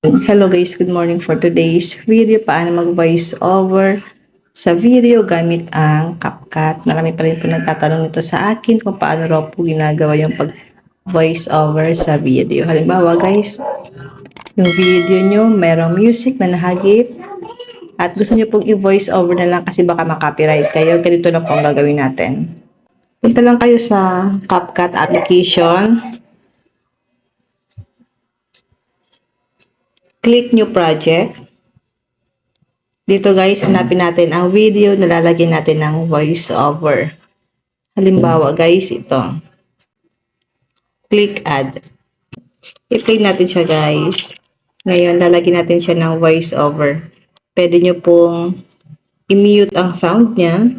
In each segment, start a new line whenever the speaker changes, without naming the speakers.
Hello guys, good morning for today's video. Paano mag-voice over sa video gamit ang CapCut. Marami pa rin po nagtatanong nito sa akin kung paano raw po ginagawa yung pag-voice over sa video. Halimbawa guys, yung video nyo merong music na nahagip at gusto nyo pong i-voice over na lang kasi baka makopyright kayo. Ganito lang po ang gagawin natin. Punta lang kayo sa CapCut application. Click new project. Dito guys, hanapin natin ang video na lalagyan natin ng voice over. Halimbawa guys, ito. Click add. I-play natin siya guys. Ngayon, lalagyan natin siya ng voice over. Pwede nyo pong i-mute ang sound niya.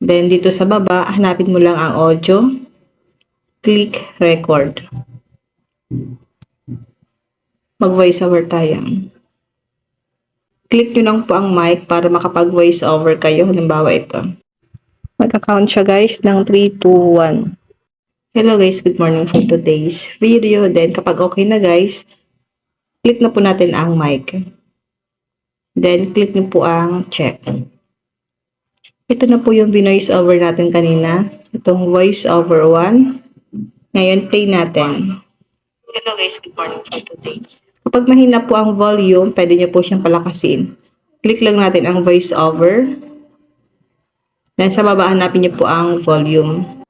Then dito sa baba, hanapin mo lang ang audio. Click record. Mag-voice over tayo. Click nyo lang po ang mic para makapag-voice over kayo. Halimbawa ito. Mag-account siya guys ng 3, 2, 1. Hello guys, good morning for today's video. Then kapag okay na guys, click na po natin ang mic. Then click nyo po ang check. Ito na po yung binoise over natin kanina. Itong voice over 1. Ngayon play natin. Hello guys, good morning for today's. Kapag mahina po ang volume, pwede nyo po siyang palakasin. Click lang natin ang voice over. Then sa baba, hanapin nyo po ang volume.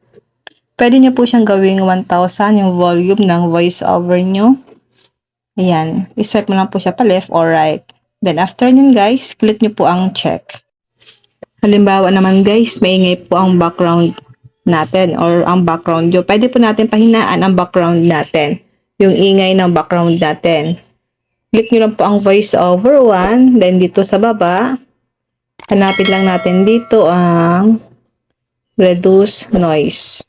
Pwede nyo po siyang gawing 1,000 yung volume ng voice over nyo. Ayan. I-swipe mo lang po siya pa left or right. Then after nyo guys, click nyo po ang check. Halimbawa naman guys, maingay po ang background natin or ang background nyo. Pwede po natin pahinaan ang background natin. Yung ingay ng background natin. Click nyo lang po ang voice over 1. Then dito sa baba, hanapin lang natin dito ang reduce noise.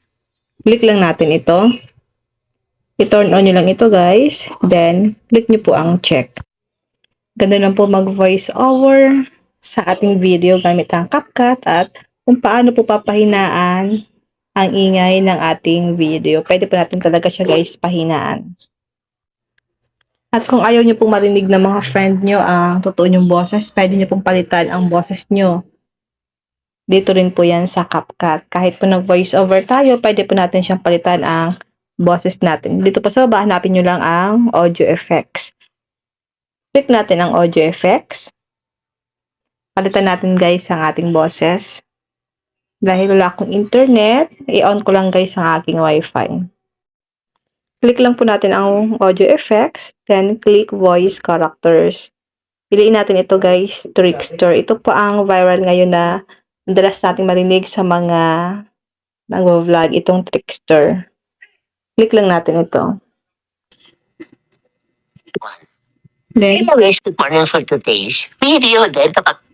Click lang natin ito. I-turn on nyo lang ito guys. Then, click nyo po ang check. Ganun lang po mag-voice over sa ating video gamit ang CapCut at kung paano po papahinaan ang ingay ng ating video. Pwede po natin talaga siya guys pahinaan. At kung ayaw nyo pong marinig ng mga friend nyo ang totoo nyong boses, pwede nyo pong palitan ang boses nyo. Dito rin po yan sa CapCut. Kahit po nag-voice over tayo, pwede po natin siyang palitan ang boses natin. Dito po sa baba, hanapin nyo lang ang audio effects. Click natin ang audio effects. Palitan natin guys ang ating boses. Dahil wala akong internet, i-on ko lang guys ang aking wifi. Click lang po natin ang audio effects, then click voice characters. Piliin natin ito guys, Trickster. Ito po ang viral ngayon na madalas nating marinig sa mga nag-vlog, itong Trickster. Click lang natin ito. Then,
Hello guys, good morning for today's video. Then kapag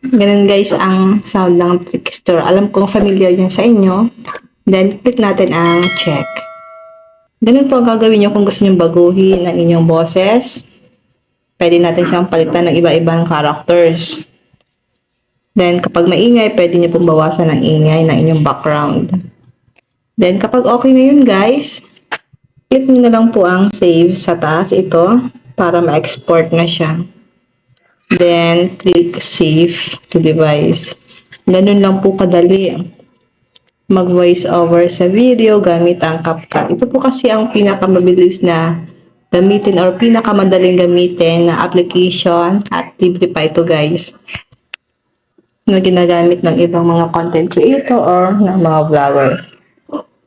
ganun guys ang sound ng Trickster. Alam kong familiar yan sa inyo. Then, click natin ang check. Ganun po ang gagawin nyo kung gusto nyo baguhin ang inyong boses. Pwede natin siyang palitan ng iba-ibang characters. Then, kapag maingay, pwede nyo pong bawasan ang ingay ng inyong background. Then, kapag okay na yun guys, click nyo na lang po ang save sa taas ito para ma-export na siya. Then, click save to device. Ganun lang po kadali mag-voice over sa video gamit ang CapCut. Ito po kasi ang pinakamabilis na gamitin or pinakamadaling gamitin na application at libre pa ito guys na ginagamit ng ibang mga content creator or ng mga vlogger.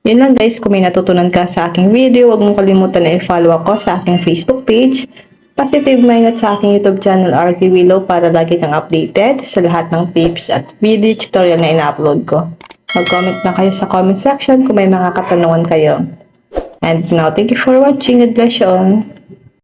Yun lang guys, kung may natutunan ka sa aking video, huwag mong kalimutan na i-follow ako sa aking Facebook page, Positive Mind at sa aking YouTube channel RK Willow para lagi kang updated sa lahat ng tips at video tutorial na ina-upload ko. Mag-comment na kayo sa comment section kung may mga katanungan kayo. And now, thank you for watching. God bless you all.